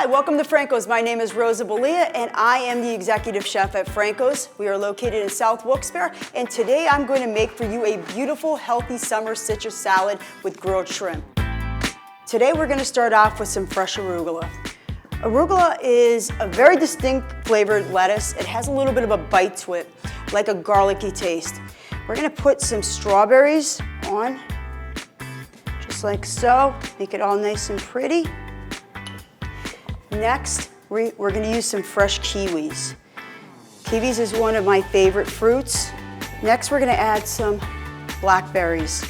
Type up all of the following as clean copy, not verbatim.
Hi, welcome to Franco's. My name is Rosa Belia and I am the executive chef at Franco's. We are located in South Wilkes-Barre and today I'm going to make for you a beautiful, healthy summer citrus salad with grilled shrimp. Today we're going to start off with some fresh arugula. Arugula is a very distinct flavored lettuce. It has a little bit of a bite to it, like a garlicky taste. We're going to put some strawberries on, just like so. Make it all nice and pretty. Next, we're going to use some fresh kiwis. Kiwis is one of my favorite fruits. Next, we're going to add some blackberries.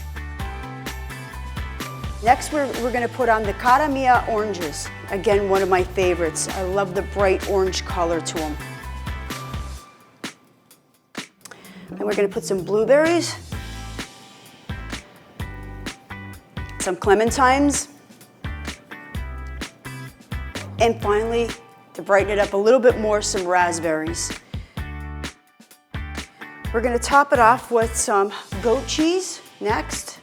Next, we're going to put on the caramia oranges. Again, one of my favorites. I love the bright orange color to them. Then we're going to put some blueberries, some clementines, and finally, to brighten it up a little bit more, some raspberries. We're going to top it off with some goat cheese next.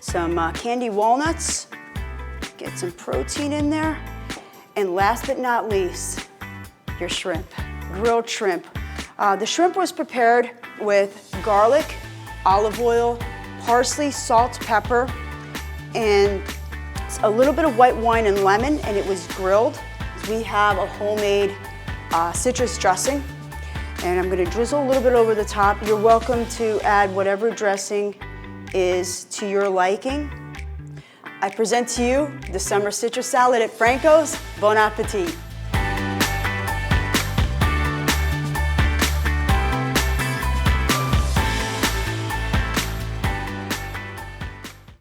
Some candy walnuts, get some protein in there. And last but not least, your shrimp, grilled shrimp. The shrimp was prepared with garlic, olive oil, parsley, salt, pepper, and a little bit of white wine and lemon, and it was grilled. We have a homemade citrus dressing, and I'm gonna drizzle a little bit over the top. You're welcome to add whatever dressing is to your liking. I present to you the summer citrus salad at Franco's. Bon appetit.